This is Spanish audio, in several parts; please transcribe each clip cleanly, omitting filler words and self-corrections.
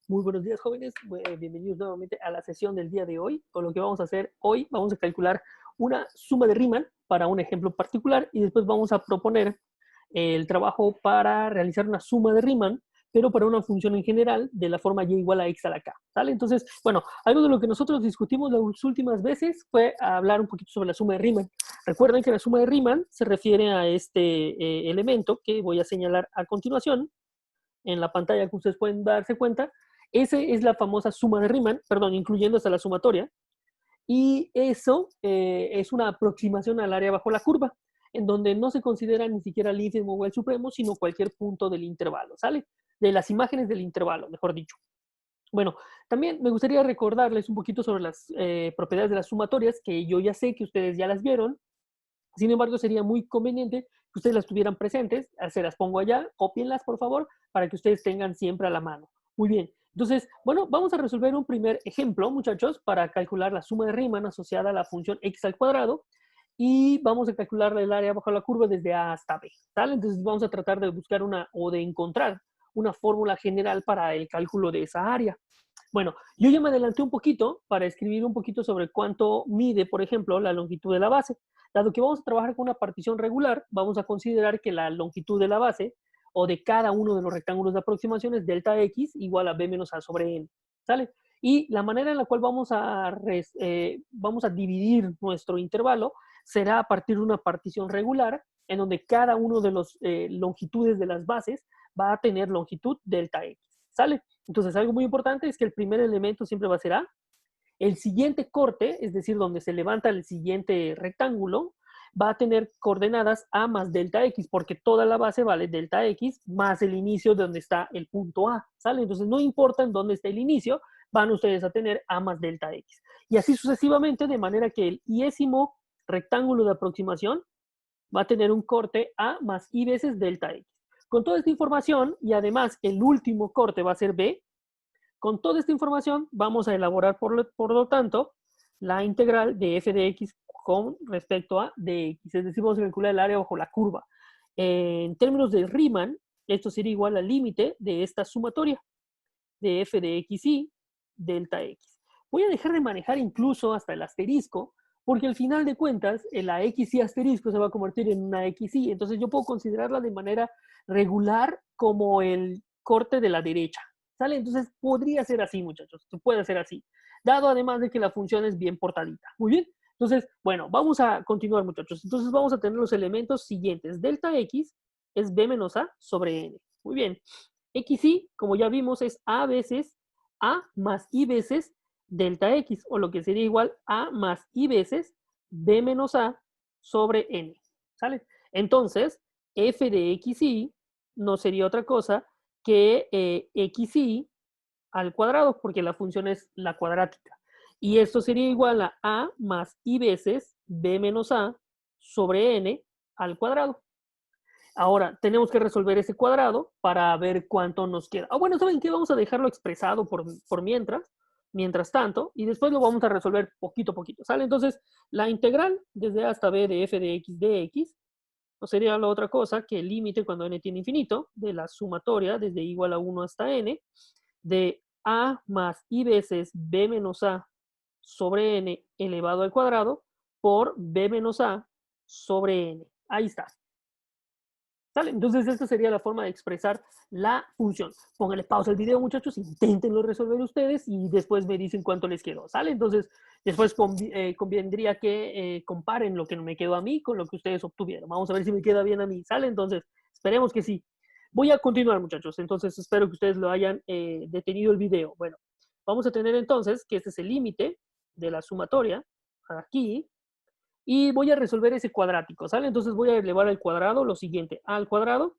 Muy buenos días, jóvenes. Bienvenidos nuevamente a la sesión del día de hoy. Con lo que vamos a hacer hoy, vamos a calcular una suma de Riemann para un ejemplo particular y después vamos a proponer el trabajo para realizar una suma de Riemann, pero para una función en general de la forma y igual a x a la k. ¿Sale? Entonces, bueno, algo de lo que nosotros discutimos las últimas veces fue hablar un poquito sobre la suma de Riemann. Recuerden que la suma de Riemann se refiere a este elemento que voy a señalar a continuación en la pantalla, que ustedes pueden darse cuenta. Esa es la famosa suma de Riemann, perdón, incluyendo hasta la sumatoria. Y eso es una aproximación al área bajo la curva, en donde no se considera ni siquiera el ínfimo o el supremo, sino cualquier punto del intervalo, ¿sale? De las imágenes del intervalo, mejor dicho. Bueno, también me gustaría recordarles un poquito sobre las propiedades de las sumatorias, que yo ya sé que ustedes ya las vieron. Sin embargo, sería muy conveniente que ustedes las tuvieran presentes. Se las pongo allá, cópienlas, por favor, para que ustedes tengan siempre a la mano. Muy bien. Entonces, bueno, vamos a resolver un primer ejemplo, muchachos, para calcular la suma de Riemann asociada a la función x al cuadrado. Y vamos a calcular el área bajo la curva desde A hasta B. ¿Sale? Entonces, vamos a tratar de buscar o de encontrar una fórmula general para el cálculo de esa área. Bueno, yo ya me adelanté un poquito para escribir un poquito sobre cuánto mide, por ejemplo, la longitud de la base. Dado que vamos a trabajar con una partición regular, vamos a considerar que la longitud de la base o de cada uno de los rectángulos de aproximación es delta x igual a b menos a sobre n. ¿Sale? Y la manera en la cual vamos a dividir nuestro intervalo será a partir de una partición regular en donde cada uno de los longitudes de las bases va a tener longitud delta x. ¿Sale? Entonces, algo muy importante es que el primer elemento siempre va a ser A. El siguiente corte, es decir, donde se levanta el siguiente rectángulo, va a tener coordenadas A más delta X, porque toda la base vale delta X más el inicio de donde está el punto A, ¿sale? Entonces, no importa en dónde esté el inicio, van ustedes a tener A más delta X. Y así sucesivamente, de manera que el iésimo rectángulo de aproximación va a tener un corte A más I veces delta X. Con toda esta información, y además el último corte va a ser B, con toda esta información vamos a elaborar, por lo tanto, la integral de f de x con respecto a dx. Es decir, vamos a calcular el área bajo la curva. En términos de Riemann, esto sería igual al límite de esta sumatoria de f de xy delta x. Voy a dejar de manejar incluso hasta el asterisco, porque al final de cuentas, la xy asterisco se va a convertir en una xy. Entonces yo puedo considerarla de manera regular como el corte de la derecha. ¿Sale? Entonces podría ser así, muchachos. Puede ser así. Dado además de que la función es bien portadita. Muy bien. Entonces, bueno, vamos a continuar, muchachos. Entonces vamos a tener los elementos siguientes. Delta x es b menos a sobre n. Muy bien. XY, como ya vimos, es A veces A más I veces delta X, o lo que sería igual A más I veces B menos A sobre N. ¿Sale? Entonces, f de XY no sería otra cosa que XY al cuadrado, porque la función es la cuadrática. Y esto sería igual a A más I veces B menos A sobre N al cuadrado. Ahora, tenemos que resolver ese cuadrado para ver cuánto nos queda. Bueno, ¿saben qué? Vamos a dejarlo expresado por mientras tanto, y después lo vamos a resolver poquito a poquito, ¿sale? Entonces, la integral desde A hasta B de f de x dx no sería la otra cosa que el límite cuando n tiene infinito de la sumatoria desde igual a 1 hasta n de a más i veces b menos a sobre n elevado al cuadrado por b menos a sobre n. Ahí está. ¿Sale? Entonces, esta sería la forma de expresar la función. Pónganle pausa al video, muchachos, inténtenlo resolver ustedes y después me dicen cuánto les quedó. ¿Sale? Entonces, después convendría que comparen lo que me quedó a mí con lo que ustedes obtuvieron. Vamos a ver si me queda bien a mí. ¿Sale? Entonces, esperemos que sí. Voy a continuar, muchachos. Entonces, espero que ustedes lo hayan detenido el video. Bueno, vamos a tener entonces que este es el límite de la sumatoria aquí. Y voy a resolver ese cuadrático, ¿sale? Entonces voy a elevar al cuadrado lo siguiente. A al cuadrado,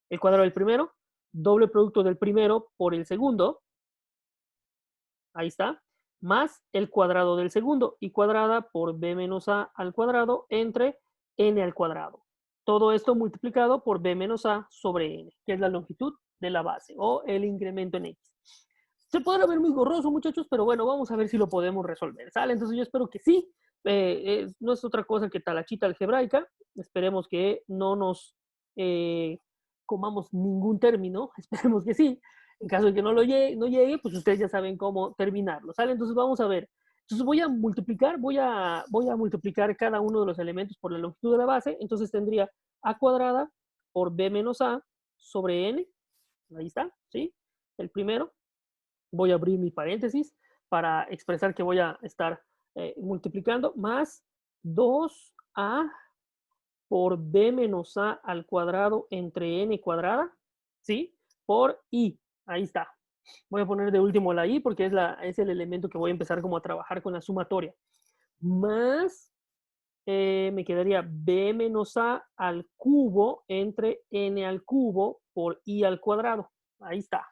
el cuadrado del primero, doble producto del primero por el segundo, ahí está, más el cuadrado del segundo, y cuadrada por b menos a al cuadrado entre n al cuadrado. Todo esto multiplicado por b menos a sobre n, que es la longitud de la base, o el incremento en x. Se podrá ver muy borroso, muchachos, pero bueno, vamos a ver si lo podemos resolver, ¿sale? Entonces yo espero que sí. No es otra cosa que talachita algebraica. Esperemos que no nos comamos ningún término. Esperemos que sí. En caso de que no llegue, pues ustedes ya saben cómo terminarlo, ¿sale? Entonces vamos a ver. Entonces voy a multiplicar cada uno de los elementos por la longitud de la base. Entonces tendría a cuadrada por b menos a sobre n. Ahí está, ¿sí? El primero. Voy a abrir mi paréntesis para expresar que voy a estar multiplicando más 2a por b menos a al cuadrado entre n cuadrada, ¿sí? Por i. Ahí está. Voy a poner de último la i porque es el elemento que voy a empezar como a trabajar con la sumatoria. Más me quedaría b menos a al cubo entre n al cubo por i al cuadrado. Ahí está.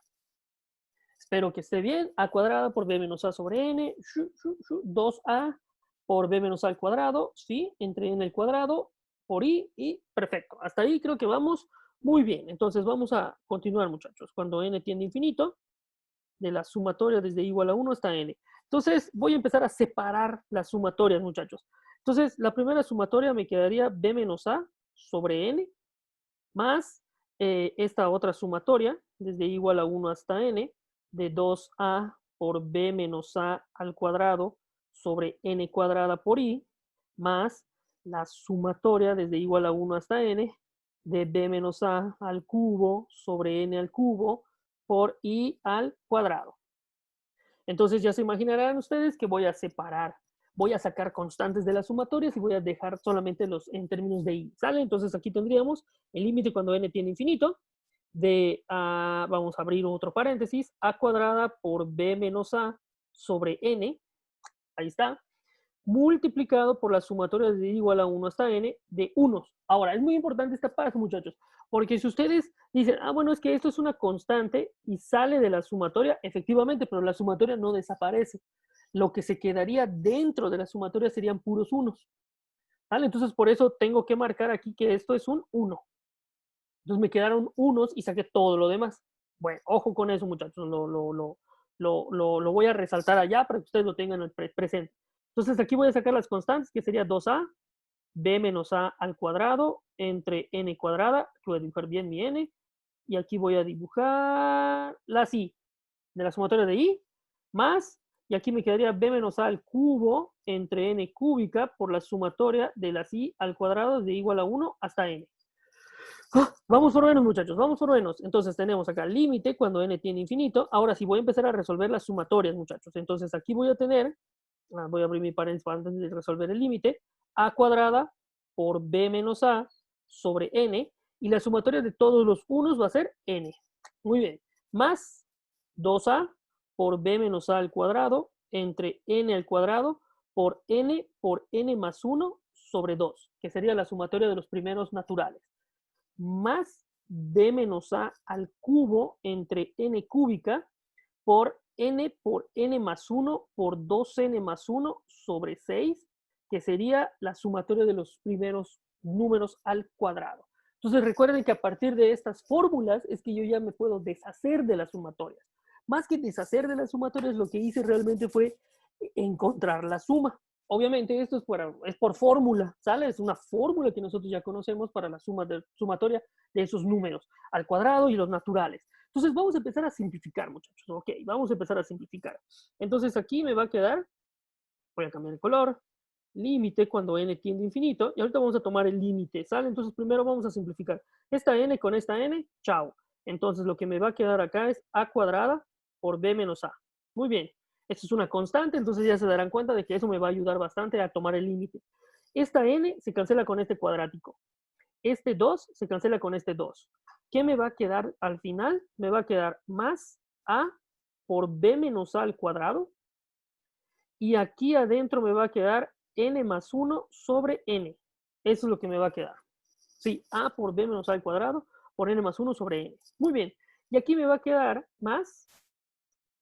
Espero que esté bien. A cuadrada por b menos a sobre n. 2a por b menos a al cuadrado. Sí, entre n al cuadrado por i y perfecto. Hasta ahí creo que vamos muy bien. Entonces vamos a continuar, muchachos. Cuando n tiende a infinito, de la sumatoria desde igual a 1 hasta n. Entonces voy a empezar a separar las sumatorias, muchachos. Entonces la primera sumatoria me quedaría b menos a sobre n más esta otra sumatoria desde igual a 1 hasta n de 2a por b menos a al cuadrado sobre n cuadrada por i más la sumatoria desde igual a 1 hasta n de b menos a al cubo sobre n al cubo por i al cuadrado. Entonces ya se imaginarán ustedes que voy a separar, voy a sacar constantes de las sumatorias y voy a dejar solamente los en términos de i, ¿sale? Entonces aquí tendríamos el límite cuando n tiene infinito de, vamos a abrir otro paréntesis, a cuadrada por b menos a sobre n, ahí está, multiplicado por la sumatoria de igual a 1 hasta n de unos. Ahora, es muy importante esta parte, muchachos, porque si ustedes dicen, bueno, es que esto es una constante y sale de la sumatoria, efectivamente, pero la sumatoria no desaparece. Lo que se quedaría dentro de la sumatoria serían puros unos. ¿Vale? Entonces, por eso tengo que marcar aquí que esto es un 1. Entonces me quedaron unos y saqué todo lo demás. Bueno, ojo con eso, muchachos. Lo voy a resaltar allá para que ustedes lo tengan presente. Entonces aquí voy a sacar las constantes, que sería 2a, b menos a al cuadrado entre n cuadrada. Voy a dibujar bien mi n. Y aquí voy a dibujar las i, de la sumatoria de i, más, y aquí me quedaría b menos a al cubo entre n cúbica por la sumatoria de las i al cuadrado de igual a 1 hasta n. Vamos por menos, muchachos, vamos por menos. Entonces tenemos acá límite cuando n tiene infinito. Ahora sí voy a empezar a resolver las sumatorias, muchachos. Entonces aquí voy a tener, voy a abrir mi paréntesis antes de resolver el límite, a cuadrada por b menos a sobre n, y la sumatoria de todos los unos va a ser n. Muy bien. Más 2a por b menos a al cuadrado entre n al cuadrado por n más 1 sobre 2, que sería la sumatoria de los primeros naturales, más b menos a al cubo entre n cúbica por n más 1 por 2n más 1 sobre 6, que sería la sumatoria de los primeros números al cuadrado. Entonces recuerden que a partir de estas fórmulas es que yo ya me puedo deshacer de las sumatorias. Más que deshacer de las sumatorias, lo que hice realmente fue encontrar la suma. Obviamente esto es por fórmula, ¿sale? Es una fórmula que nosotros ya conocemos para la sumatoria de esos números al cuadrado y los naturales. Entonces vamos a empezar a simplificar, muchachos. Ok, vamos a empezar a simplificar. Entonces aquí me va a quedar, voy a cambiar el color, límite cuando n tiende a infinito, y ahorita vamos a tomar el límite, ¿sale? Entonces primero vamos a simplificar. Esta n con esta n, chao. Entonces lo que me va a quedar acá es a cuadrada por b menos a. Muy bien. Esto es una constante, entonces ya se darán cuenta de que eso me va a ayudar bastante a tomar el límite. Esta n se cancela con este cuadrático. Este 2 se cancela con este 2. ¿Qué me va a quedar al final? Me va a quedar más a por b menos a al cuadrado. Y aquí adentro me va a quedar n más 1 sobre n. Eso es lo que me va a quedar. Sí, a por b menos a al cuadrado por n más 1 sobre n. Muy bien. Y aquí me va a quedar más,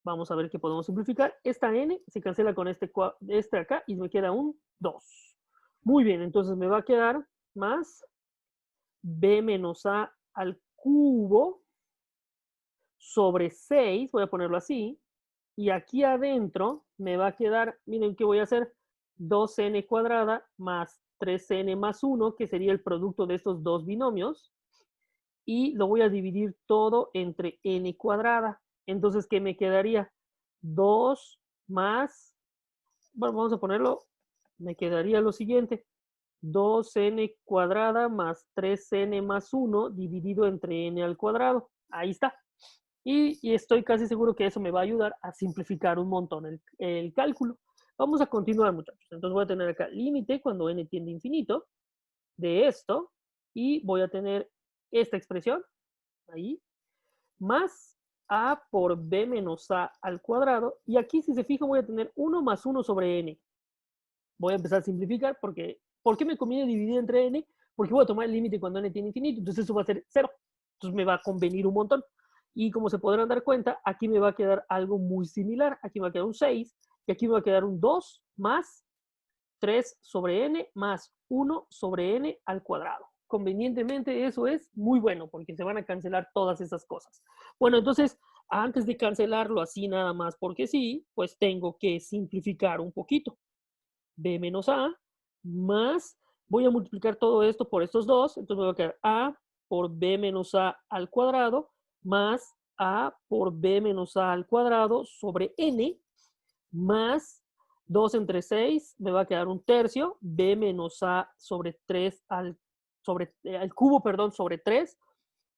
vamos a ver qué podemos simplificar. Esta n se cancela con este acá y me queda un 2. Muy bien, entonces me va a quedar más b menos a al cubo sobre 6, voy a ponerlo así, y aquí adentro me va a quedar, miren qué voy a hacer, 2n cuadrada más 3n más 1, que sería el producto de estos dos binomios, y lo voy a dividir todo entre n cuadrada. Entonces, ¿qué me quedaría? 2 más, bueno, vamos a ponerlo, me quedaría lo siguiente. 2n cuadrada más 3n más 1 dividido entre n al cuadrado. Ahí está. Y estoy casi seguro que eso me va a ayudar a simplificar un montón el cálculo. Vamos a continuar, muchachos. Entonces voy a tener acá límite cuando n tiende a infinito de esto y voy a tener esta expresión, ahí, más a por b menos a al cuadrado. Y aquí, si se fijan, voy a tener 1 más 1 sobre n. Voy a empezar a simplificar porque, ¿por qué me conviene dividir entre n? Porque voy a tomar el límite cuando n tiene infinito, entonces eso va a ser 0. Entonces me va a convenir un montón. Y como se podrán dar cuenta, aquí me va a quedar algo muy similar. Aquí me va a quedar un 6 y aquí me va a quedar un 2 más 3 sobre n más 1 sobre n al cuadrado. Convenientemente eso es muy bueno porque se van a cancelar todas esas cosas. Bueno, entonces, antes de cancelarlo así nada más porque sí, pues tengo que simplificar un poquito. B menos A más, voy a multiplicar todo esto por estos dos, entonces me va a quedar A por B menos A al cuadrado más A por B menos A al cuadrado sobre N más 2 entre 6, me va a quedar un tercio, B menos A sobre 3 al cubo, perdón, sobre 3,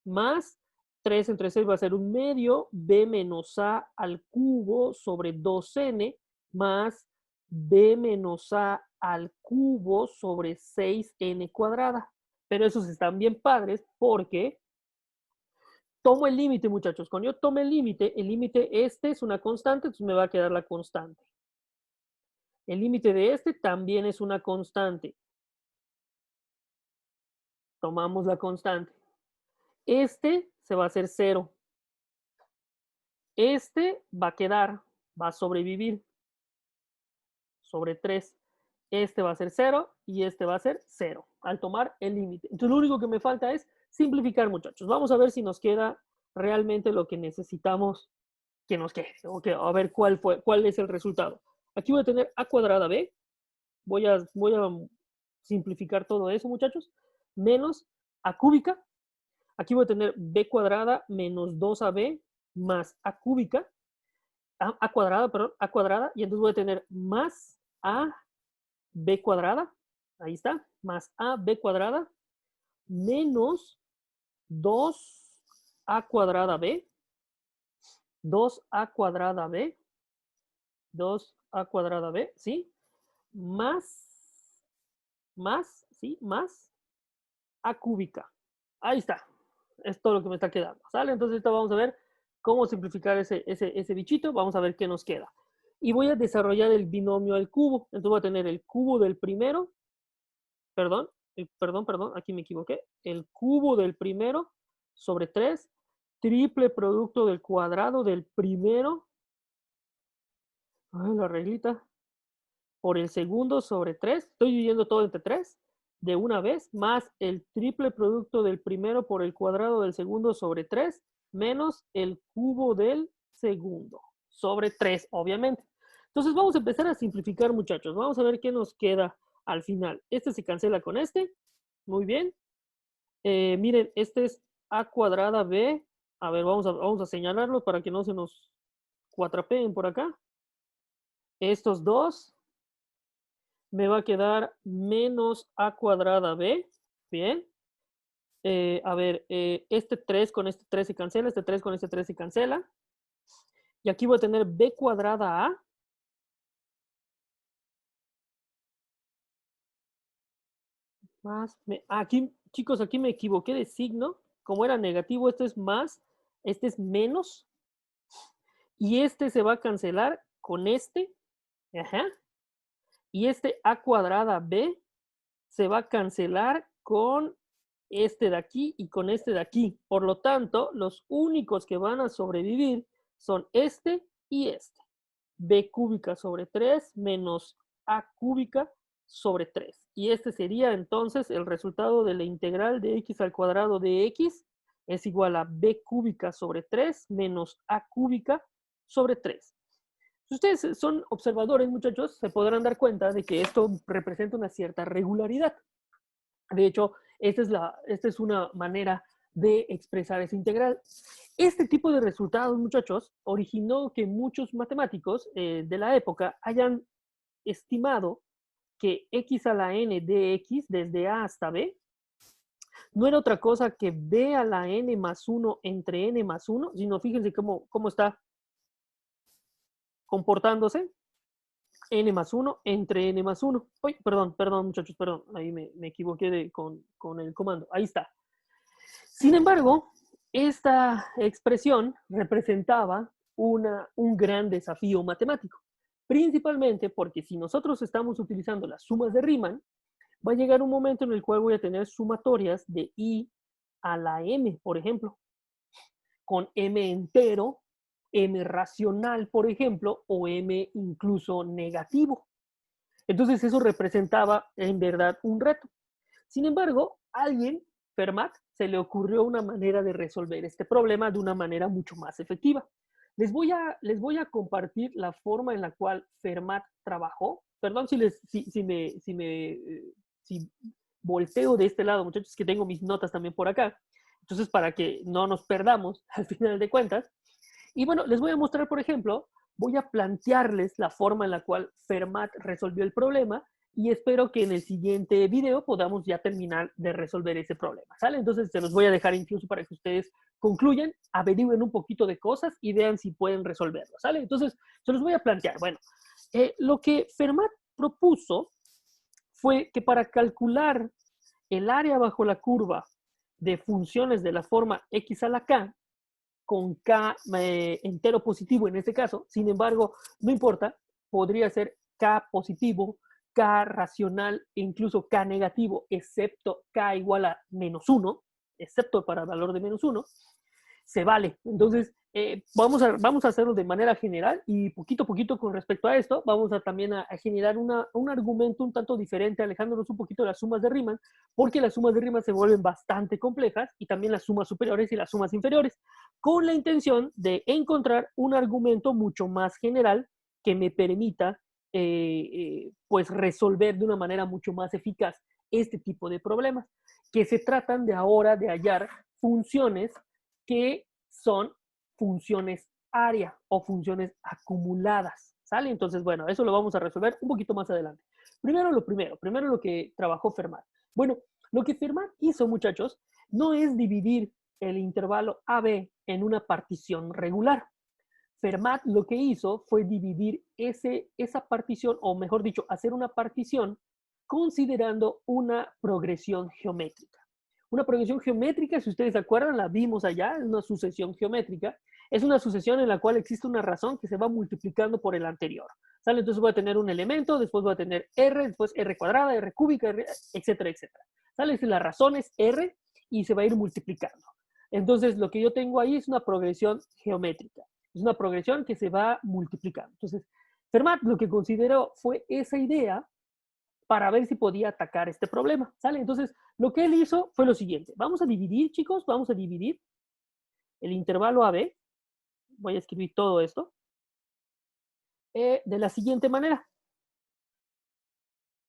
más 3 entre 6 va a ser un medio, B menos A al cubo sobre 2n, más B menos A al cubo sobre 6n cuadrada. Pero esos están bien padres porque tomo el límite, muchachos. Cuando yo tome el límite este es una constante, entonces me va a quedar la constante. El límite de este también es una constante. Tomamos la constante. Este se va a hacer 0. Este va a quedar, va a sobrevivir sobre 3. Este va a ser 0 y este va a ser 0 al tomar el límite. Entonces lo único que me falta es simplificar, muchachos. Vamos a ver si nos queda realmente lo que necesitamos que nos quede. Okay, a ver cuál es el resultado. Aquí voy a tener a cuadrada b. Voy a simplificar todo eso, muchachos. Menos a cúbica. Aquí voy a tener b cuadrada menos 2ab más a cúbica. A cuadrada, perdón, a cuadrada. Y entonces voy a tener más a b cuadrada. Ahí está. Más a b cuadrada menos 2a cuadrada b. 2a cuadrada b. 2a cuadrada b, ¿sí? Más, ¿sí? Más a cúbica. Ahí está. Es todo lo que me está quedando. ¿Sale? Entonces ahorita vamos a ver cómo simplificar ese bichito. Vamos a ver qué nos queda. Y voy a desarrollar el binomio al cubo. Entonces voy a tener el cubo del primero. Perdón, aquí me equivoqué. El cubo del primero sobre 3. Triple producto del cuadrado del primero. Ay, la reglita. Por el segundo sobre 3. Estoy dividiendo todo entre 3 de una vez, más el triple producto del primero por el cuadrado del segundo sobre 3, menos el cubo del segundo sobre 3, obviamente. Entonces vamos a empezar a simplificar, muchachos. Vamos a ver qué nos queda al final. Este se cancela con este. Muy bien. Miren, este es a cuadrada b. A ver, vamos a señalarlo para que no se nos cuatrapeen por acá. Estos dos me va a quedar menos a cuadrada b. Bien. A ver, este 3 con este 3 se cancela, este 3 con este 3 se cancela. Y aquí voy a tener b cuadrada a. Más, aquí, chicos, aquí me equivoqué de signo. Como era negativo, esto es más, este es menos. Y este se va a cancelar con este. Ajá. Y este a cuadrada b se va a cancelar con este de aquí y con este de aquí. Por lo tanto, los únicos que van a sobrevivir son este y este. B cúbica sobre 3 menos A cúbica sobre 3. Y este sería entonces el resultado de la integral de x al cuadrado de x es igual a B cúbica sobre 3 menos A cúbica sobre 3. Si ustedes son observadores, muchachos, se podrán dar cuenta de que esto representa una cierta regularidad. De hecho, esta es una manera de expresar esa integral. Este tipo de resultados, muchachos, originó que muchos matemáticos de la época hayan estimado que x a la n de x desde a hasta b no era otra cosa que b a la n más 1 entre n más 1, sino fíjense cómo está comportándose n más 1 entre n más 1. Uy, perdón, muchachos, perdón. Ahí me equivoqué con el comando. Ahí está. Sin embargo, esta expresión representaba un gran desafío matemático, principalmente porque si nosotros estamos utilizando las sumas de Riemann, va a llegar un momento en el cual voy a tener sumatorias de i a la m, por ejemplo, con m entero, m racional, por ejemplo, o m incluso negativo. Entonces eso representaba en verdad un reto. Sin embargo, Fermat, se le ocurrió una manera de resolver este problema de una manera mucho más efectiva. Les voy a compartir la forma en la cual Fermat trabajó. Perdón si volteo de este lado, muchachos, que tengo mis notas también por acá. Entonces, para que no nos perdamos al final de cuentas. Y bueno, les voy a mostrar, por ejemplo, voy a plantearles la forma en la cual Fermat resolvió el problema y espero que en el siguiente video podamos ya terminar de resolver ese problema, ¿sale? Entonces se los voy a dejar incluso para que ustedes concluyan, averigüen un poquito de cosas y vean si pueden resolverlo, ¿sale? Entonces se los voy a plantear. Bueno, lo que Fermat propuso fue que para calcular el área bajo la curva de funciones de la forma x a la k, con k entero positivo en este caso, sin embargo, no importa, podría ser k positivo, k racional e incluso k negativo, excepto k igual a menos 1, excepto para valor de menos 1, se vale. Entonces, vamos a hacerlo de manera general y poquito a poquito con respecto a esto, vamos a también a generar un argumento un tanto diferente, alejándonos un poquito de las sumas de Riemann, porque las sumas de Riemann se vuelven bastante complejas y también las sumas superiores y las sumas inferiores, con la intención de encontrar un argumento mucho más general que me permita pues resolver de una manera mucho más eficaz este tipo de problemas, que se tratan de ahora de hallar funciones que son funciones área o funciones acumuladas, ¿sale? Entonces, bueno, eso lo vamos a resolver un poquito más adelante. Primero lo que trabajó Fermat. Bueno, lo que Fermat hizo, muchachos, no es dividir el intervalo AB en una partición regular. Fermat lo que hizo fue dividir esa partición, o mejor dicho, hacer una partición considerando una progresión geométrica. Una progresión geométrica, si ustedes se acuerdan, la vimos allá, es una sucesión geométrica. Es una sucesión en la cual existe una razón que se va multiplicando por el anterior. ¿Sale? Entonces voy a tener un elemento, después voy a tener R, después R cuadrada, R cúbica, etcétera, etcétera. ¿Sale? La razón es R y se va a ir multiplicando. Entonces lo que yo tengo ahí es una progresión geométrica. Es una progresión que se va multiplicando. Entonces, Fermat lo que consideró fue esa idea para ver si podía atacar este problema, ¿sale? Entonces, lo que él hizo fue lo siguiente. Vamos a dividir, chicos, vamos a dividir el intervalo AB. Voy a escribir todo esto. De la siguiente manera.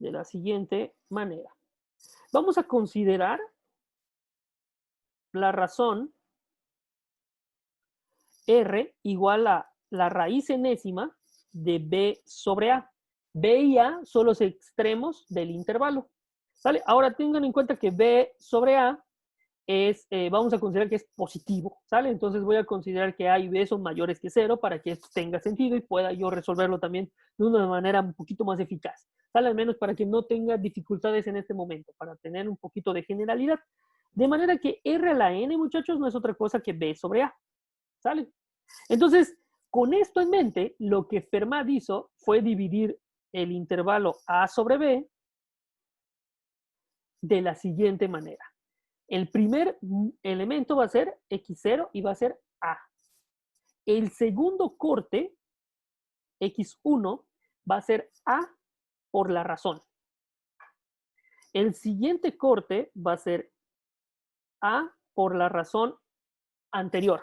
De la siguiente manera. Vamos a considerar la razón R igual a la raíz enésima de B sobre A. B y A son los extremos del intervalo. ¿Sale? Ahora tengan en cuenta que B sobre A es, vamos a considerar que es positivo, ¿sale? Entonces voy a considerar que A y B son mayores que 0 para que esto tenga sentido y pueda yo resolverlo también de una manera un poquito más eficaz, ¿sale? Al menos para que no tenga dificultades en este momento, para tener un poquito de generalidad. De manera que R a la N, muchachos, no es otra cosa que B sobre A, ¿sale? Entonces, con esto en mente, lo que Fermat hizo fue dividir el intervalo A sobre B de la siguiente manera. El primer elemento va a ser x0 y va a ser A. El segundo corte, x1, va a ser A por la razón. El siguiente corte va a ser A por la razón anterior.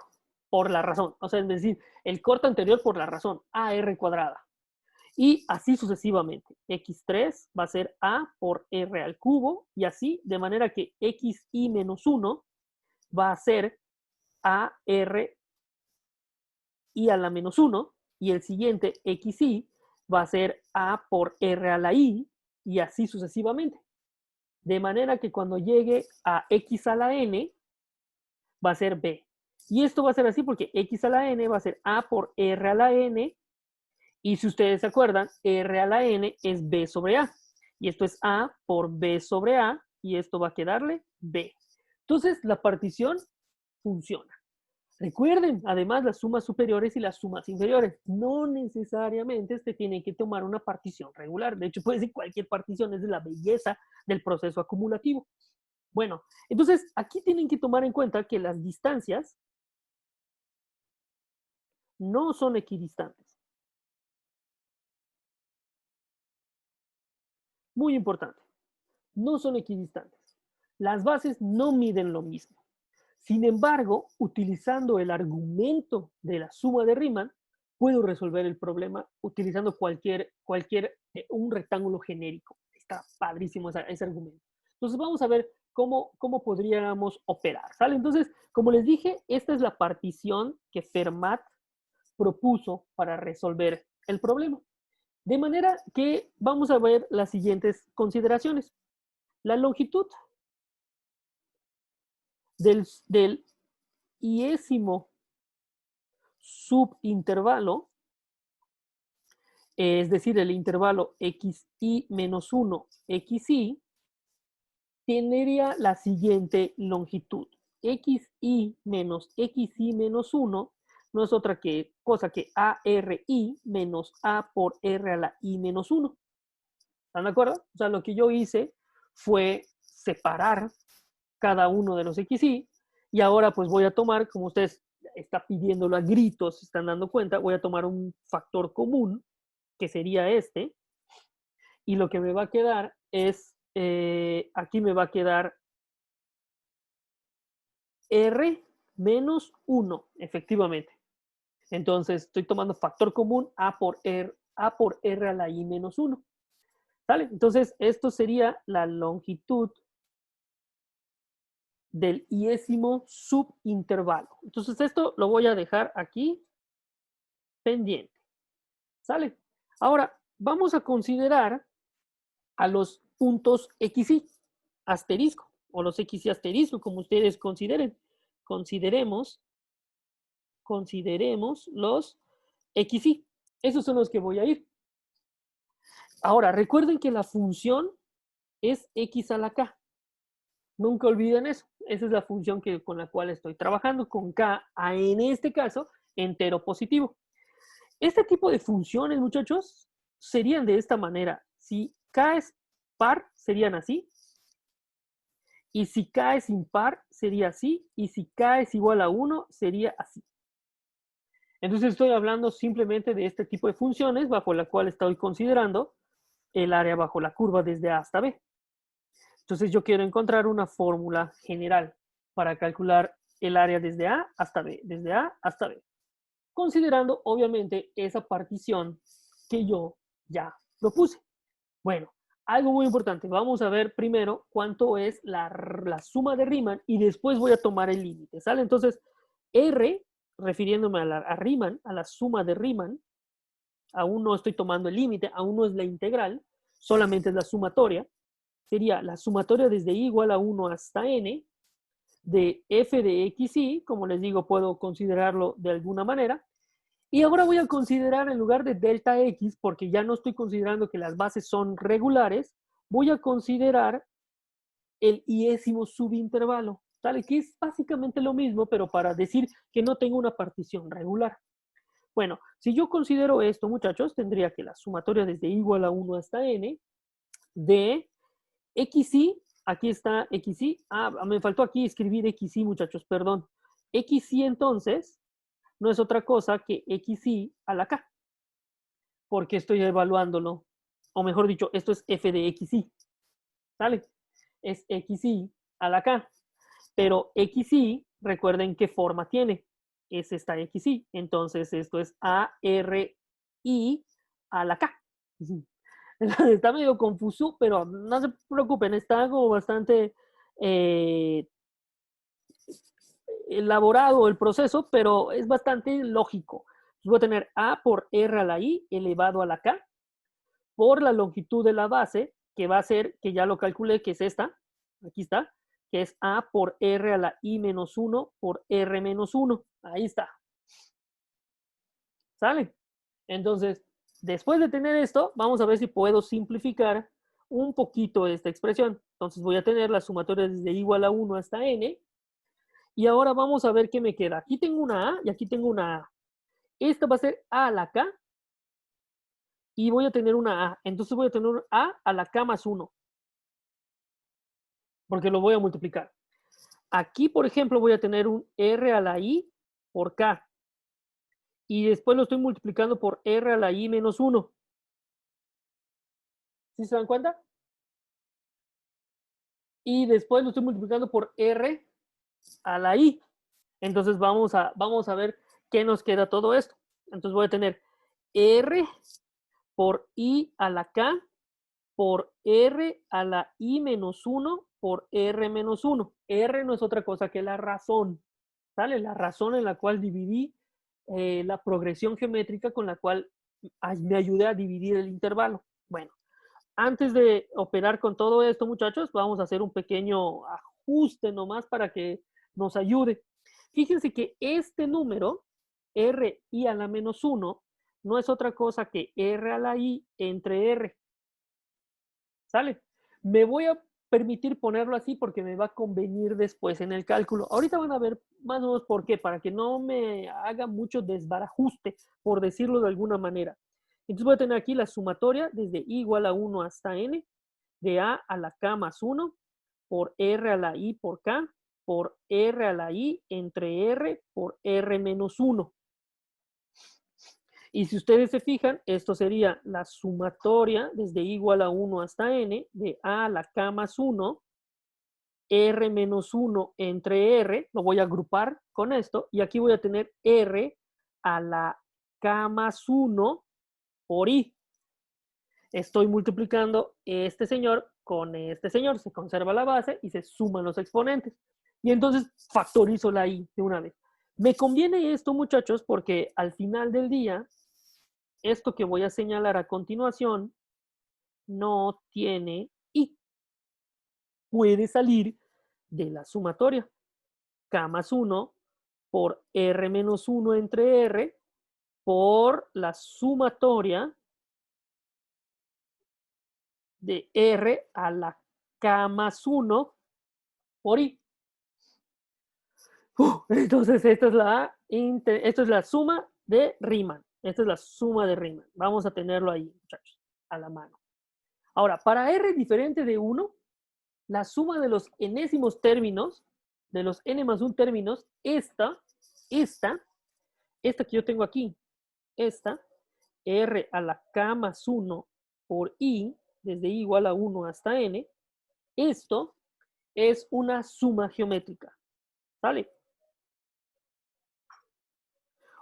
Por la razón. O sea, es decir, el corte anterior por la razón. AR cuadrada. Y así sucesivamente. X3 va a ser A por R al cubo y así, de manera que XI menos 1 va a ser AR I a la menos 1, y el siguiente XI va a ser A por R a la I, y así sucesivamente. De manera que cuando llegue a X a la N, va a ser B. Y esto va a ser así porque X a la N va a ser A por R a la N, y si ustedes se acuerdan, R a la N es B sobre A. Y esto es A por B sobre A, y esto va a quedarle B. Entonces, la partición funciona. Recuerden, además, las sumas superiores y las sumas inferiores. No necesariamente tienen que tomar una partición regular. De hecho, puede ser cualquier partición, es de la belleza del proceso acumulativo. Bueno, entonces aquí tienen que tomar en cuenta que las distancias no son equidistantes. Muy importante, no son equidistantes. Las bases no miden lo mismo. Sin embargo, utilizando el argumento de la suma de Riemann, puedo resolver el problema utilizando un rectángulo genérico. Está padrísimo ese argumento. Entonces vamos a ver cómo podríamos operar, ¿sale? Entonces, como les dije, esta es la partición que Fermat propuso para resolver el problema. De manera que vamos a ver las siguientes consideraciones. La longitud del iésimo subintervalo, es decir, el intervalo xi menos 1, xi, tendría la siguiente longitud. xi menos xi menos 1 no es otra cosa que ARI menos A por R a la I menos 1. ¿Están de acuerdo? O sea, lo que yo hice fue separar cada uno de los xi, y ahora pues voy a tomar, como ustedes están pidiéndolo a gritos, se están dando cuenta, voy a tomar un factor común, que sería este, y lo que me va a quedar es, aquí me va a quedar R menos 1, efectivamente. Entonces estoy tomando factor común A por R a la I menos 1. ¿Sale? Entonces esto sería la longitud del iésimo subintervalo. Entonces esto lo voy a dejar aquí pendiente. ¿Sale? Ahora vamos a considerar a los puntos XY asterisco o los XY asterisco, como ustedes consideren. Consideremos los XY. Esos son los que voy a ir. Ahora, recuerden que la función es X a la K. Nunca olviden eso. Esa es la función con la cual estoy trabajando, con K, en este caso, entero positivo. Este tipo de funciones, muchachos, serían de esta manera. Si K es par, serían así. Y si K es impar, sería así. Y si K es igual a 1, sería así. Entonces estoy hablando simplemente de este tipo de funciones bajo la cual estoy considerando el área bajo la curva desde A hasta B. Entonces yo quiero encontrar una fórmula general para calcular el área desde A hasta B, desde A hasta B, considerando obviamente esa partición que yo ya propuse. Bueno, algo muy importante, vamos a ver primero cuánto es la suma de Riemann y después voy a tomar el límite, ¿sale? Entonces, R, refiriéndome a Riemann, a la suma de Riemann, aún no estoy tomando el límite, aún no es la integral, solamente es la sumatoria, sería la sumatoria desde i igual a 1 hasta n de f de xi, como les digo, puedo considerarlo de alguna manera. Y ahora voy a considerar en lugar de delta x, porque ya no estoy considerando que las bases son regulares, voy a considerar el iésimo subintervalo, ¿vale? Que es básicamente lo mismo, pero para decir que no tengo una partición regular. Bueno, si yo considero esto, muchachos, tendría que la sumatoria desde i igual a 1 hasta n de xi, aquí está xi, me faltó aquí escribir xi, muchachos, perdón. Xi entonces no es otra cosa que xi a la k, porque estoy evaluándolo, o mejor dicho, esto es f de xi, ¿sale? Es xi a la k, pero xi, recuerden qué forma tiene, es esta xi, entonces esto es ARI a la k. Está medio confuso, pero no se preocupen, está algo bastante elaborado el proceso, pero es bastante lógico. Voy a tener a por r a la i elevado a la k por la longitud de la base, que va a ser, que ya lo calculé, que es esta, aquí está, que es a por r a la i menos 1 por r menos 1. Ahí está. ¿Sale? Entonces, después de tener esto, vamos a ver si puedo simplificar un poquito esta expresión. Entonces voy a tener la sumatoria desde igual a 1 hasta n. Y ahora vamos a ver qué me queda. Aquí tengo una a y aquí tengo una a. Esta va a ser a a la k y voy a tener una a. Entonces voy a tener un a la k más 1, porque lo voy a multiplicar. Aquí, por ejemplo, voy a tener un r a la i por k. Y después lo estoy multiplicando por r a la i menos 1. ¿Sí se dan cuenta? Y después lo estoy multiplicando por r a la i. Entonces vamos a ver qué nos queda todo esto. Entonces voy a tener r por i a la k por r a la i menos 1 por r menos 1. R no es otra cosa que la razón, ¿sale? La razón en la cual dividí la progresión geométrica con la cual me ayudé a dividir el intervalo. Bueno, antes de operar con todo esto, muchachos, vamos a hacer un pequeño ajuste nomás para que nos ayude. Fíjense que este número, r i a la menos 1, no es otra cosa que r a la i entre r. ¿Sale? Me voy a permitir ponerlo así porque me va a convenir después en el cálculo. Ahorita van a ver más o menos por qué, para que no me haga mucho desbarajuste, por decirlo de alguna manera. Entonces voy a tener aquí la sumatoria desde i igual a 1 hasta n, de a la k más 1, por r a la i por k, por r a la i entre r por r menos 1. Y si ustedes se fijan, esto sería la sumatoria desde i igual a 1 hasta n de a la k más 1, r menos 1 entre r, lo voy a agrupar con esto, y aquí voy a tener r a la k más 1 por i. Estoy multiplicando este señor con este señor, se conserva la base y se suman los exponentes. Y entonces factorizo la i de una vez. Me conviene esto, muchachos, porque al final del día, esto que voy a señalar a continuación no tiene i. Puede salir de la sumatoria. K más 1 por r menos 1 entre r por la sumatoria de r a la k más 1 por i. Entonces, esta es la suma de Riemann. Esta es la suma de Riemann. Vamos a tenerlo ahí, muchachos, a la mano. Ahora, para r diferente de 1, la suma de los enésimos términos, de los n más 1 términos, esta que yo tengo aquí, esta, r a la k más 1 por i, desde i igual a 1 hasta n, esto es una suma geométrica, ¿vale?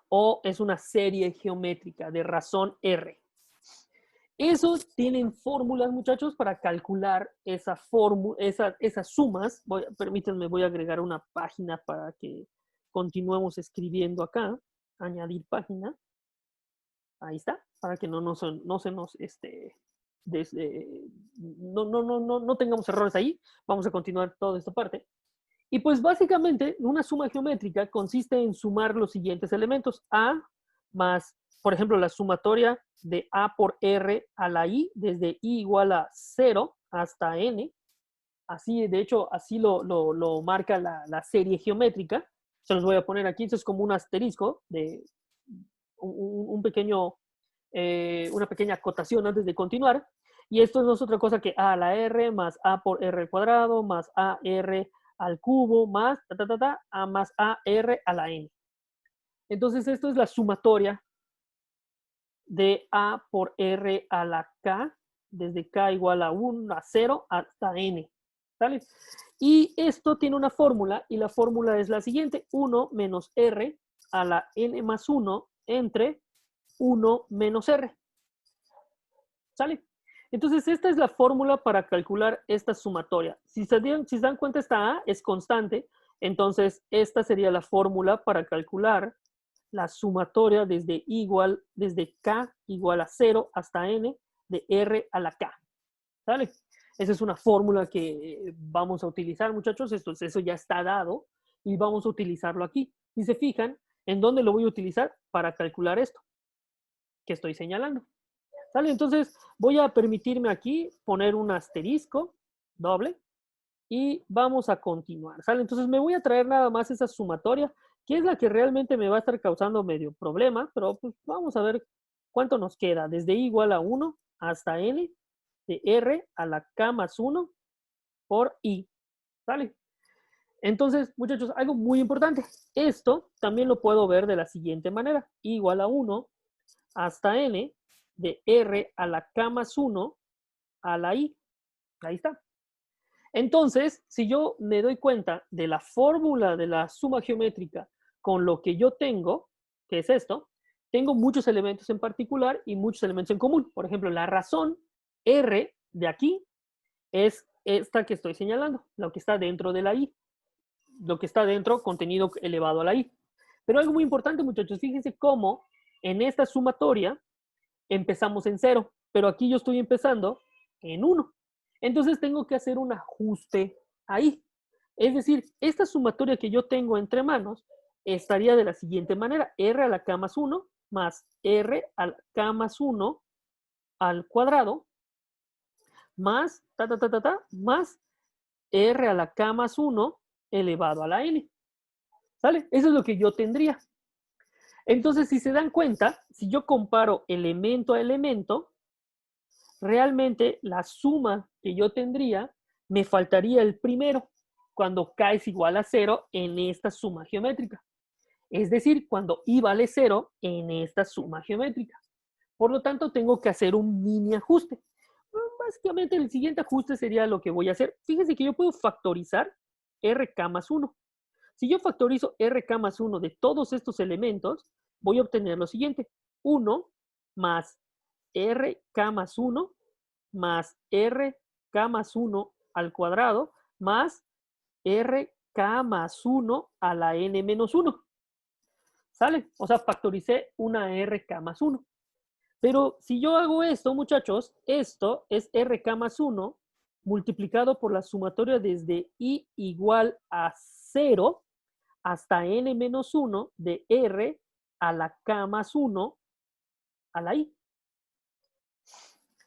O es una serie geométrica de razón R. Esos tienen fórmulas, muchachos, para calcular esas sumas. Permítanme, voy a agregar una página para que continuemos escribiendo acá. Añadir página. Ahí está, para que no se nos, no tengamos errores ahí. Vamos a continuar toda esta parte. Y pues básicamente una suma geométrica consiste en sumar los siguientes elementos. A más, por ejemplo, la sumatoria de A por R a la I desde I igual a 0 hasta N. Así, de hecho, así lo marca la serie geométrica. Se los voy a poner aquí. Esto es como un asterisco de un pequeño, una pequeña acotación antes de continuar. Y esto no es otra cosa que A a la R más A por R al cuadrado más AR al cubo más A más AR a la N. Entonces, esto es la sumatoria de A por R a la K, desde K igual a 1, a 0 hasta N. ¿Sale? Y esto tiene una fórmula, y la fórmula es la siguiente: 1 menos R a la N más 1 entre 1 menos R. ¿Sale? Entonces, esta es la fórmula para calcular esta sumatoria. Si se dan cuenta, esta A es constante Entonces, esta sería la fórmula para calcular la sumatoria desde K igual a 0 hasta n de R a la K. ¿Sale? Esa es una fórmula que vamos a utilizar, muchachos. Eso ya está dado y vamos a utilizarlo aquí. Si se fijan, ¿en dónde lo voy a utilizar? Para calcular esto que estoy señalando. ¿Sale? Entonces, voy a permitirme aquí poner un asterisco doble y vamos a continuar. ¿Sale? Entonces, me voy a traer nada más esa sumatoria, que es la que realmente me va a estar causando medio problema, pero pues vamos a ver cuánto nos queda. Desde I igual a 1 hasta n de R a la K más 1 por I. ¿Sale? Entonces, muchachos, algo muy importante. Esto también lo puedo ver de la siguiente manera. I igual a 1 hasta n de R a la K más 1 a la I. Ahí está. Entonces, si yo me doy cuenta de la fórmula de la suma geométrica con lo que yo tengo, que es esto, tengo muchos elementos en particular y muchos elementos en común. Por ejemplo, la razón R de aquí es esta que estoy señalando, lo que está dentro de la I, lo que está dentro, contenido elevado a la I. Pero algo muy importante, muchachos, fíjense cómo en esta sumatoria empezamos en 0, pero aquí yo estoy empezando en 1. Entonces tengo que hacer un ajuste ahí. Es decir, esta sumatoria que yo tengo entre manos estaría de la siguiente manera: R a la K más 1 más R a la K más 1 al cuadrado más más R a la K más 1 elevado a la N. ¿Sale? Eso es lo que yo tendría. Entonces, si se dan cuenta, si yo comparo elemento a elemento, realmente la suma que yo tendría, me faltaría el primero, cuando K es igual a 0 en esta suma geométrica. Es decir, cuando I vale 0 en esta suma geométrica. Por lo tanto, tengo que hacer un mini ajuste. Básicamente, el siguiente ajuste sería lo que voy a hacer. Fíjense que yo puedo factorizar RK más 1. Si yo factorizo RK más 1 de todos estos elementos, voy a obtener lo siguiente: 1 más RK más 1 más RK más 1 al cuadrado más RK más 1 a la N menos 1. ¿Sale? O sea, factoricé una RK más 1. Pero si yo hago esto, muchachos, esto es RK más 1 multiplicado por la sumatoria desde I igual a 0 hasta N menos 1 de R a la K más 1 a la I.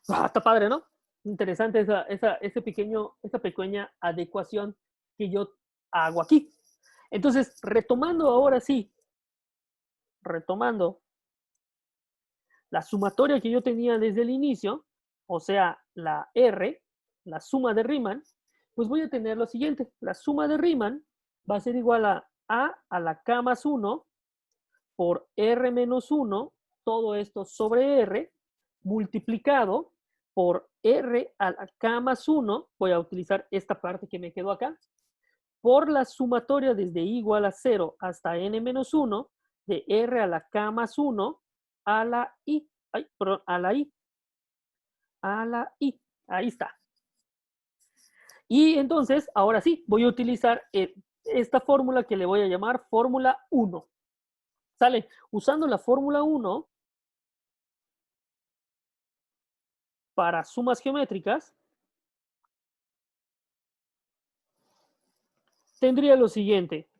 Está padre, ¿no? Interesante esa pequeña adecuación que yo hago aquí. Entonces, retomando ahora sí, retomando la sumatoria que yo tenía desde el inicio, o sea, la R, la suma de Riemann, pues voy a tener lo siguiente: la suma de Riemann va a ser igual a la K más 1 por R menos 1, todo esto sobre R, multiplicado por R a la K más 1, voy a utilizar esta parte que me quedó acá, por la sumatoria desde I igual a 0 hasta N menos 1 de R a la K más 1 a la I, perdón, a la I, ahí está. Y entonces, ahora sí, voy a utilizar esta fórmula que le voy a llamar fórmula 1. ¿Sale? Usando la fórmula 1 para sumas geométricas, tendría lo siguiente: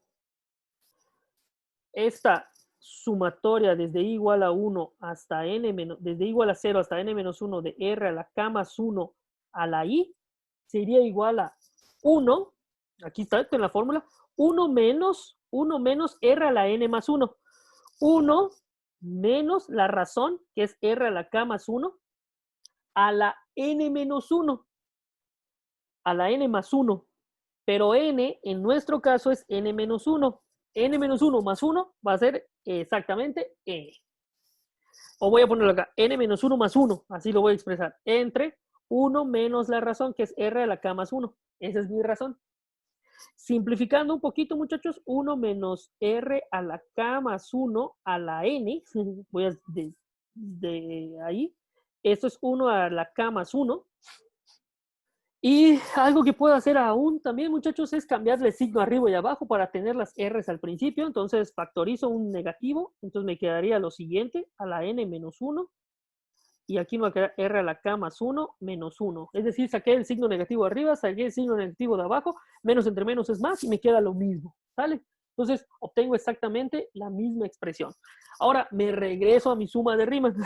esta sumatoria desde I igual a 1 hasta n menos, desde I igual a 0 hasta n menos 1 de R a la K más 1 a la I sería igual a 1, aquí está en la fórmula, 1 menos R a la N más 1. 1 menos la razón, que es R a la K más 1, a la N menos 1, a la N más 1. Pero N, en nuestro caso, es N menos 1. N menos 1 más 1 va a ser exactamente N. O voy a ponerlo acá: N menos 1 más 1, así lo voy a expresar, entre 1 menos la razón, que es R a la K más 1. Esa es mi razón. Simplificando un poquito, muchachos, 1 menos R a la K más 1 a la N, voy a de ahí, esto es 1 a la K más 1, Y algo que puedo hacer aún también, muchachos, es cambiarle signo arriba y abajo para tener las R's al principio. Entonces factorizo un negativo, entonces me quedaría lo siguiente, a la n menos 1, y aquí me va a quedar r a la k más 1 menos 1. Es decir, saqué el signo negativo arriba, saqué el signo negativo de abajo, menos entre menos es más, y me queda lo mismo, ¿sale? Entonces obtengo exactamente la misma expresión. Ahora me regreso a mi suma de Riemann.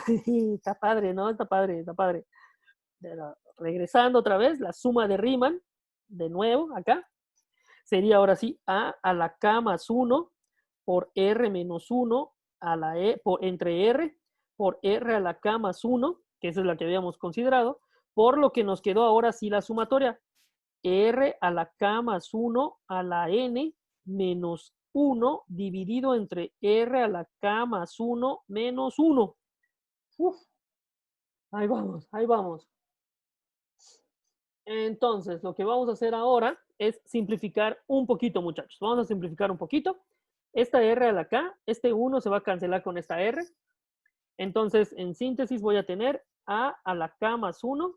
Está padre, ¿no? Está padre, está padre. Regresando otra vez, la suma de Riemann, de nuevo, acá, sería ahora sí a la k más 1 por r menos 1 a la entre r por r a la k más 1, que esa es la que habíamos considerado, por lo que nos quedó ahora sí la sumatoria, r a la k más 1 a la n menos 1 dividido entre r a la k más 1 menos 1. Uf, ahí vamos, ahí vamos. Entonces, lo que vamos a hacer ahora es simplificar un poquito, muchachos. Vamos a simplificar un poquito. Esta R a la K, este 1 se va a cancelar con esta R. Entonces, en síntesis voy a tener a la K más 1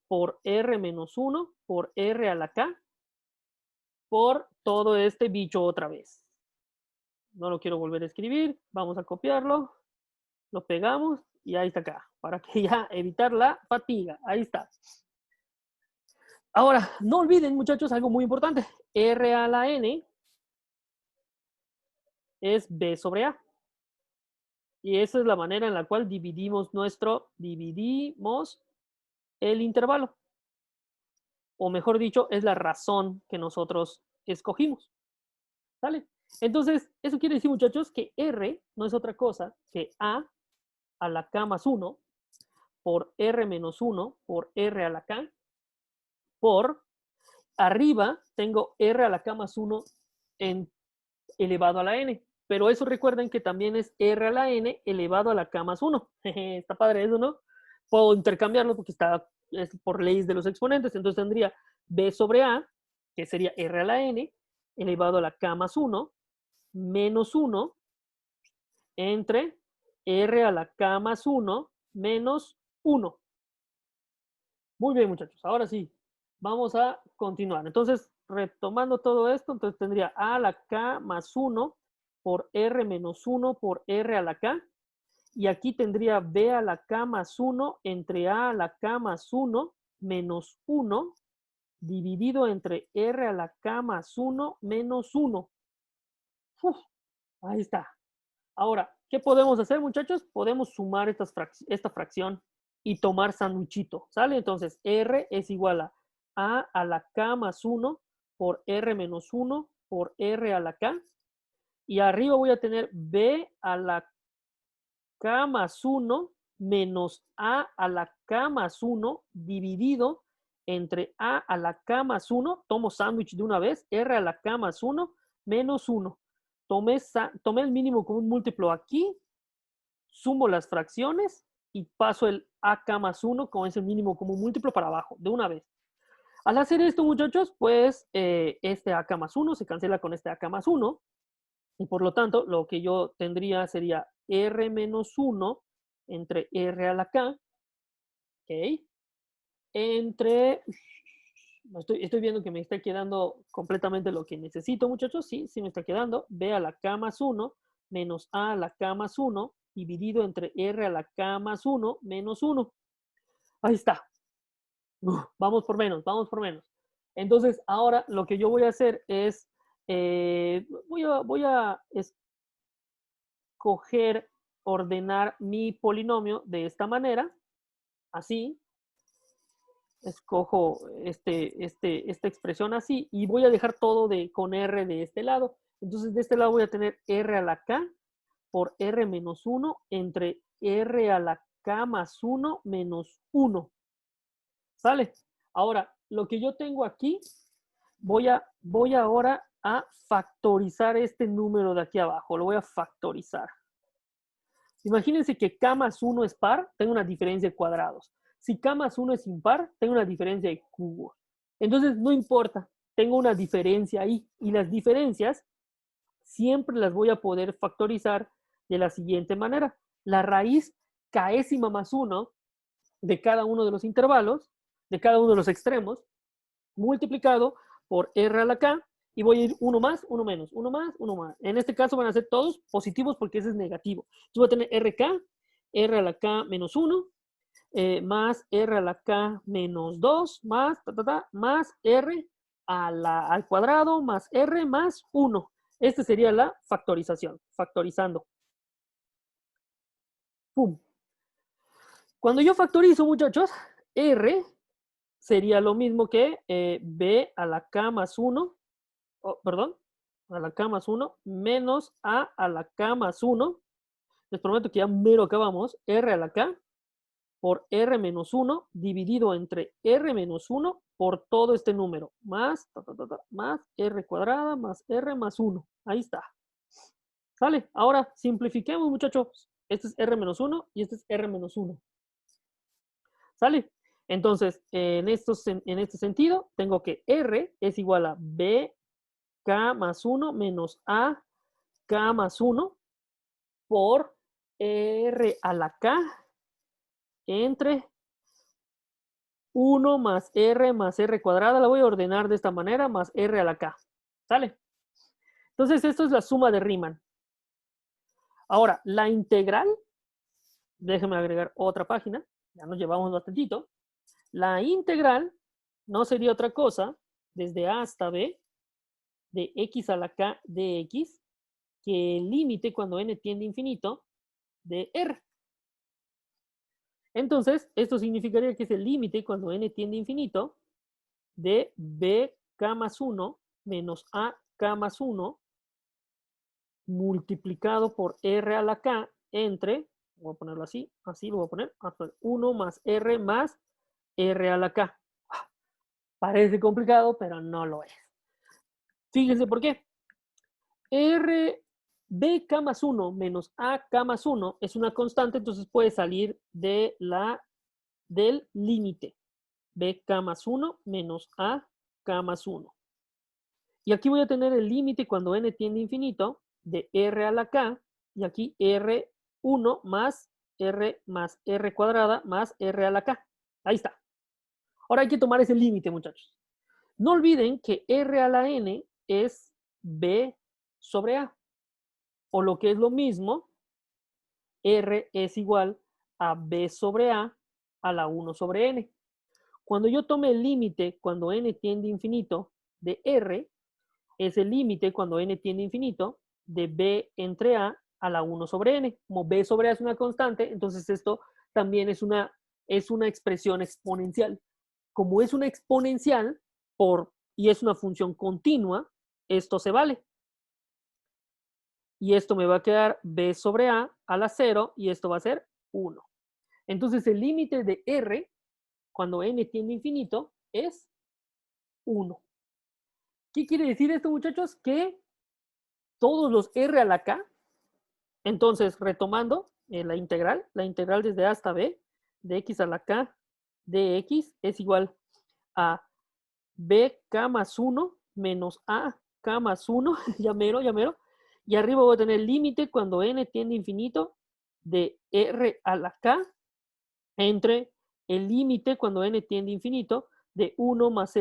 por R menos 1 por R a la K por todo este bicho otra vez. No lo quiero volver a escribir. Vamos a copiarlo. Lo pegamos y ahí está acá. Para que ya evitar la fatiga. Ahí está. Ahora, no olviden, muchachos, algo muy importante. R a la N es B sobre A. Y esa es la manera en la cual dividimos el intervalo. O mejor dicho, es la razón que nosotros escogimos. ¿Sale? Entonces, eso quiere decir, muchachos, que R no es otra cosa que A la K más 1 por R menos 1 por R a la K por arriba tengo R a la K más 1 elevado a la N. Pero eso recuerden que también es R a la N elevado a la K más 1. Está padre eso, ¿no? Puedo intercambiarlo porque es por leyes de los exponentes. Entonces tendría B sobre A, que sería R a la N, elevado a la K más 1, menos 1, entre R a la K más 1, menos 1. Muy bien, muchachos. Ahora sí, vamos a continuar. Entonces, retomando todo esto, entonces tendría a la K más 1 por R menos 1 por R a la K. Y aquí tendría B a la K más 1 entre A la K más 1 menos 1 dividido entre R a la K más 1 menos 1. Uf, ahí está. Ahora, ¿qué podemos hacer, muchachos? Podemos sumar esta fracción y tomar sanduichito, ¿sale? Entonces, R es igual a la K más 1 por R menos 1 por R a la K. Y arriba voy a tener B a la K más 1 menos A la K más 1 dividido entre A la K más 1, tomo sándwich de una vez, R a la K más 1 menos 1. Tomé el mínimo común múltiplo aquí, sumo las fracciones y paso el AK más 1 como es el mínimo común múltiplo para abajo, de una vez. Al hacer esto, muchachos, pues este AK más 1 se cancela con este AK más 1 y por lo tanto lo que yo tendría sería R menos 1 entre R a la K, ¿ok? Entre, estoy viendo que me está quedando completamente lo que necesito, muchachos, sí, sí me está quedando, B a la K más 1 menos A a la K más 1 dividido entre R a la K más 1 menos 1. Ahí está. Vamos por menos, vamos por menos. Entonces, ahora lo que yo voy a hacer es, voy a escoger, ordenar mi polinomio de esta manera, así. Escojo esta expresión así y voy a dejar todo con R de este lado. Entonces, de este lado voy a tener R a la K por R menos 1 entre R a la K más 1 menos 1. ¿Sale? Ahora, lo que yo tengo aquí, voy ahora a factorizar este número de aquí abajo. Lo voy a factorizar. Imagínense que K más 1 es par, tengo una diferencia de cuadrados. Si K más 1 es impar, tengo una diferencia de cubos. Entonces, no importa, tengo una diferencia ahí. Y las diferencias siempre las voy a poder factorizar de la siguiente manera. La raíz késima más 1 de cada uno de los intervalos de cada uno de los extremos, multiplicado por R a la K, y voy a ir uno más, uno menos, uno más, uno más. En este caso van a ser todos positivos porque ese es negativo. Entonces voy a tener RK, R a la K menos 1, más R a la K menos 2, más, más R al cuadrado, más R más 1. Esta sería la factorización, factorizando. ¡Pum! Cuando yo factorizo, muchachos, R sería lo mismo que B a la K más 1, perdón, a la K más 1, menos A la K más 1. Les prometo que ya mero acabamos. R a la K por R menos 1 dividido entre R menos 1 por todo este número. Más, más R cuadrada más R más 1. Ahí está. ¿Sale? Ahora simplifiquemos, muchachos. Este es R menos 1 y este es R menos 1. ¿Sale? Entonces, en este sentido, tengo que R es igual a BK más 1 menos AK más 1 por R a la K entre 1 más R cuadrada. La voy a ordenar de esta manera, más R a la K. ¿Sale? Entonces, esto es la suma de Riemann. Ahora, la integral, déjenme agregar otra página, ya nos llevamos bastantito. La integral no sería otra cosa, desde A hasta B, de x a la K de x, que el límite cuando n tiende a infinito de R. Entonces, esto significaría que es el límite cuando n tiende a infinito de BK más 1 menos AK más 1 multiplicado por R a la K entre, voy a ponerlo así, así lo voy a poner, 1 más R a la K. Parece complicado, pero no lo es. Fíjense por qué. BK más 1 menos AK más 1 es una constante, entonces puede salir del límite. BK más 1 menos AK más 1. Y aquí voy a tener el límite cuando n tiende a infinito de R a la K, y aquí R1 más R cuadrada más R a la K. Ahí está. Ahora hay que tomar ese límite, muchachos. No olviden que R a la N es B sobre A. O lo que es lo mismo, R es igual a B sobre A la 1 sobre N. Cuando yo tome el límite cuando N tiende a infinito de R, es el límite cuando N tiende a infinito de B entre A la 1 sobre N. Como B sobre A es una constante, entonces esto también es una expresión exponencial. Como es una exponencial y es una función continua, esto se vale. Y esto me va a quedar B sobre A la 0 y esto va a ser 1. Entonces el límite de R cuando n tiende a infinito es 1. ¿Qué quiere decir esto, muchachos? Que todos los R a la K, entonces retomando la integral desde A hasta B de x a la K de x es igual a BK más 1 menos AK más 1, ya mero, y arriba voy a tener el límite cuando n tiende a infinito de R a la K entre el límite cuando n tiende a infinito de 1 más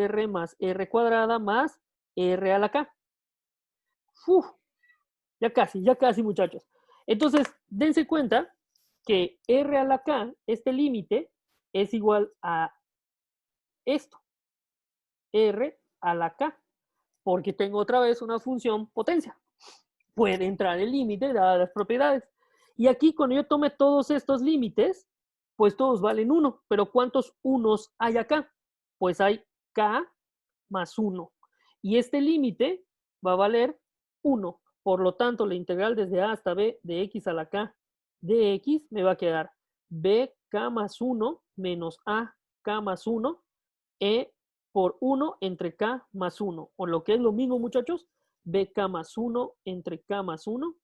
R cuadrada más R a la K. Uf, ya casi, muchachos. Entonces, dense cuenta que R a la K, este límite, es igual a esto, R a la K, porque tengo otra vez una función potencia. Puede entrar el límite dadas las propiedades. Y aquí, cuando yo tome todos estos límites, pues todos valen 1. Pero ¿cuántos unos hay acá? Pues hay K más 1. Y este límite va a valer 1. Por lo tanto, la integral desde A hasta B de x a la K de x me va a quedar BK más 1 menos AK más 1 por 1 entre K más 1. O lo que es lo mismo, muchachos, BK más 1 entre K más 1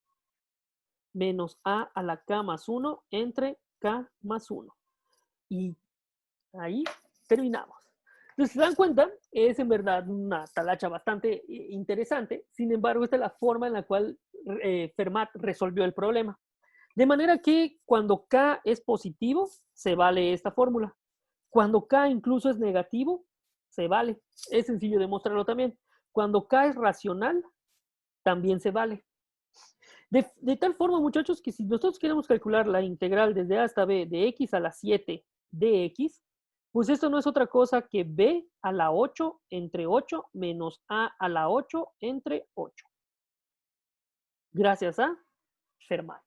menos A la K más 1 entre K más 1. Y ahí terminamos. Entonces, ¿se dan cuenta? Es en verdad una talacha bastante interesante. Sin embargo, esta es la forma en la cual Fermat resolvió el problema. De manera que cuando K es positivo, se vale esta fórmula. Cuando K incluso es negativo, se vale. Es sencillo demostrarlo también. Cuando K es racional, también se vale. De tal forma, muchachos, que si nosotros queremos calcular la integral desde A hasta B de x a la 7 de x, pues esto no es otra cosa que b a la 8 entre 8 menos a la 8 entre 8. Gracias a Fermat.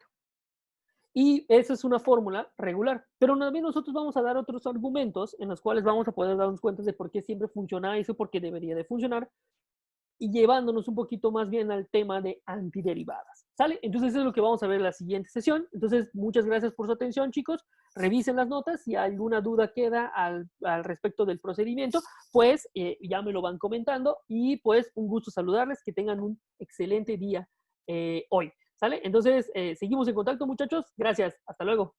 Y esa es una fórmula regular. Pero también nosotros vamos a dar otros argumentos en los cuales vamos a poder darnos cuenta de por qué siempre funciona eso, por qué debería de funcionar, y llevándonos un poquito más bien al tema de antiderivadas. ¿Sale? Entonces eso es lo que vamos a ver en la siguiente sesión. Entonces, muchas gracias por su atención, chicos. Revisen las notas. Si alguna duda queda al respecto del procedimiento, pues ya me lo van comentando. Y pues un gusto saludarles. Que tengan un excelente día hoy. ¿Sale? Entonces, seguimos en contacto, muchachos. Gracias. Hasta luego.